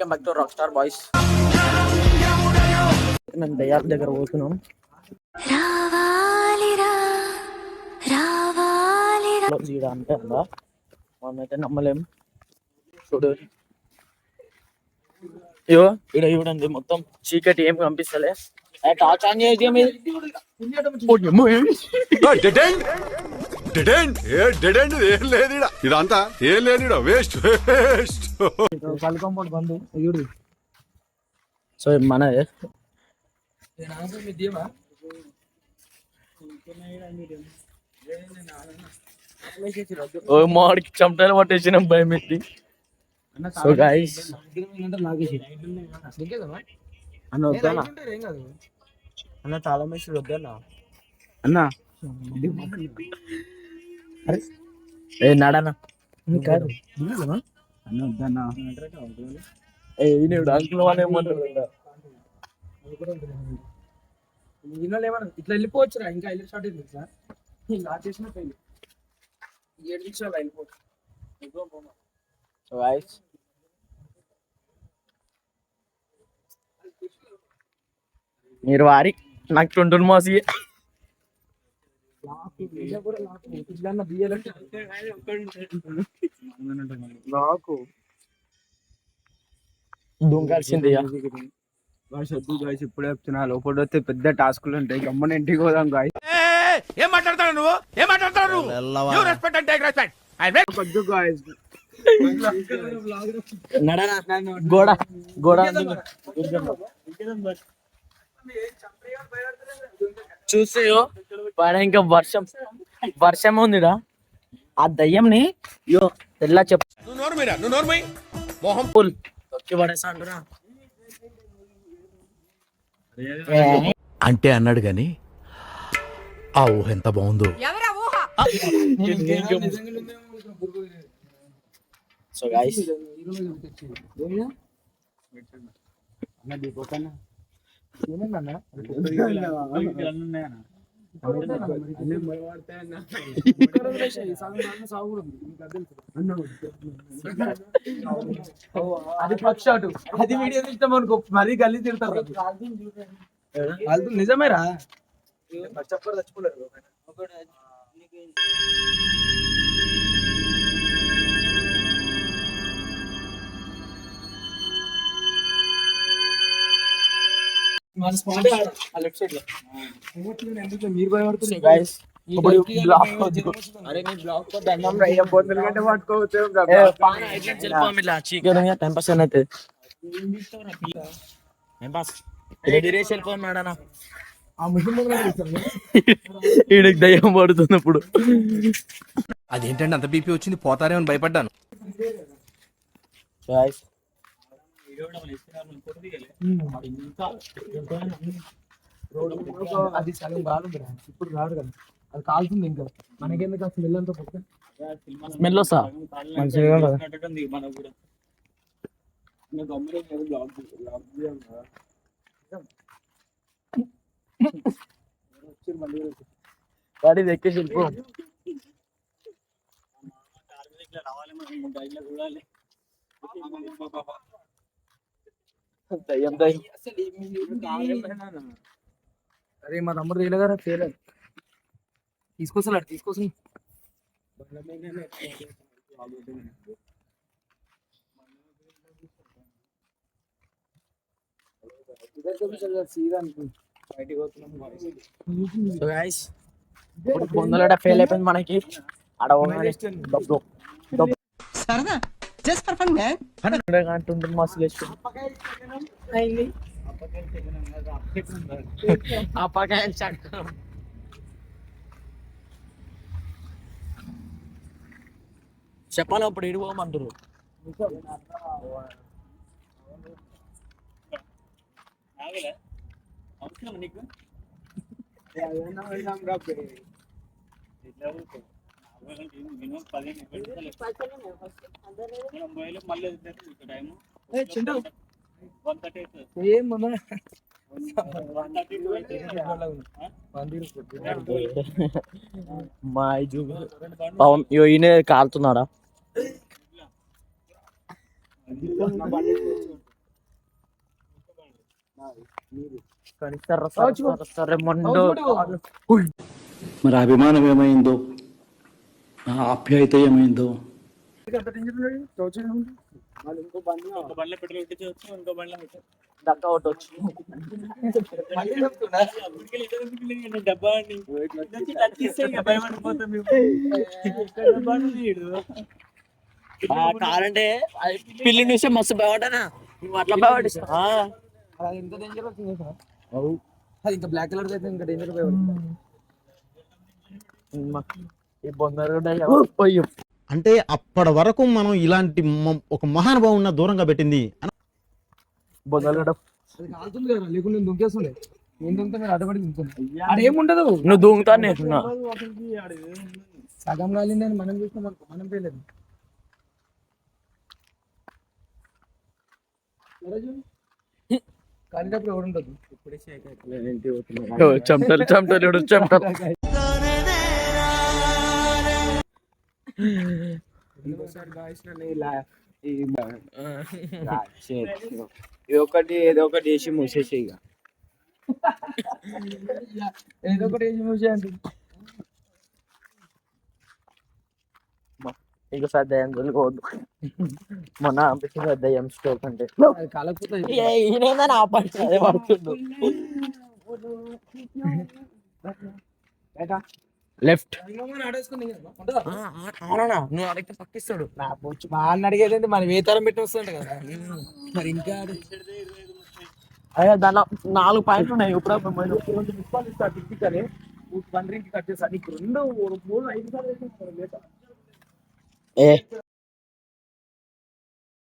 Welcome back to rock star boys. మేము దయాల దగ్గర పోతున్నాం. అంటే అందా మనమైతే నమ్మలేం. చూడు ఇవో ఇక్కడ చూడండి, మొత్తం చీకటి, ఏం కనిపిస్తలే. టార్చ్ ఆన్ చేసి ఇదంతా ఏం లేదు, వేస్ట్ వేస్ట్. కాంపౌండ్ బంద్. సో మనదే మాడికి చెమటలు పట్టేసినాం భయం ఎత్తి. సో గైస్ అన్న వద్దన్నా, అన్న చాలా మంచి వద్దన్నా అన్న. ఏ నడనా కాదు అన్న వద్దన్నా. అంకుల్ వాళ్ళు ఏమంటారు ఇట్లా వెళ్ళిపోవచ్చురా. ఇంకా వెళ్ళి స్టార్ట్ అయింది సార్. ఇలా చేసిన 7 నిమిషాలు వెళ్ళిపోవచ్చు. మీరు వారి నాకు 20 మాసి నాకు దుంకాల్సింది. వద్దు గాయస్, ఇప్పుడే చెప్తున్నా, లోపల వస్తే పెద్ద టాస్కులు ఉంటాయి. గమ్మని ఇంటికి పోదాం గాయస్. ఏం మాట్లాడతాడు నువ్వు? ఏం మాట్లాడతాడు? గోడ గోడ చూస్తే పైన ఇంకా వర్షం ఉందిరా. ఆ దయ్యంని యో తెల్లా చెప్పు పూల్ తొక్కి పడేసా అంటున్నా అంటే అన్నాడు గాని ఆ ఊహ ఎంత బాగుందో. సో గైస్ అది పక్షాటు, అది వీడియో తీస్తాం అనుకో, మరీ గల్లీ తిడతారు. నిజమేరా, చెప్పరు తెచ్చుకోలేరు. మన స్పాట్ లెఫ్ట్ సైడ్ లో మీరు భయపడుతున్నారు. ఈడకి దయ్యం పడుతుంది ఇప్పుడు. అదేంటంటే అంత బీపీ వచ్చింది, పోతారేమని భయపడ్డాను. అది సగం కాదు, ఇప్పుడు రాదు కదా, అది కాలుతుంది. ఇంకా మనకెందుకు స్మెల్ అంతా పక్క స్మెల్ వస్తా గాడి ఎక్కేసి వెళ్ళిపో. అరే మా తమ్ముడు తెలియదా, చేయలేదు. తీసుకొస్తాడు తీసుకొస్తాను. పొందలట ఫెయిల్ అయిపోయింది మనకి. చెప్పాలి అప్పుడు ఏడు పోమంటారు. మా ఈయన కాలుతున్నాడా? సరే మొండో మరి అభిమానం ఏమైందో, ఆ ఆప్యాయత ఏమైందో. డక్క ఒకటి వచ్చి కావాలంటే పిల్లి చూస్తే మస్తు భయపడ్డానా నువ్వు అట్లా భయపడిస్తా అది ఎంత డేంజర్ వచ్చింది సార్ అది ఇంకా బ్లాక్ కలర్ అయితే ఇంకా డేంజర్ ఈ బొందరు కూడా అంటే అప్పటి వరకు మనం ఇలాంటి ఒక మహానుభావున్న దూరంగా పెట్టింది బొందలు కూడా అది కాలుతుంది కదా లేకుండా నేను దుంకేస్తుండే నేను దుంకితే మీరు అడ్డపడి దుంకుతుంది అదేముండదు నువ్వు దూంగుతా నేర్చున్నా సగం కాలిందని మనం చూసినాం అనుకో మనం పేలేదు కాలినప్పుడు ఎవరు ఉండదు చెమటలు చెమటలు చెమటలు ఇంకోసారి కాల్చిన ఇది ఒకటి ఏదో ఒకటి వేసి మూసేసి ఇక ఏదో ఒకటి వేసి మూసేయండి ఇంకోసారి దయ్యం తొలిపోవద్దు మొన్న అనిపించింది దయ్యం స్టోక్ అంటే ఈయన ఆపండి అదే పడుతుండు లెఫ్ట్ అవునా నువ్వు అడిగితే పక్కిస్తాడు నా బొచ్చు బాగా అడిగేది మన వేతరం పెట్టి వస్తుంట కదా మరి ఇంకా అయ్యా దాంట్లో 4 పాయింట్లు ఉన్నాయి ఇప్పుడు బండ్రికి కట్టేసారి నీకు 2 3 5 సార్లు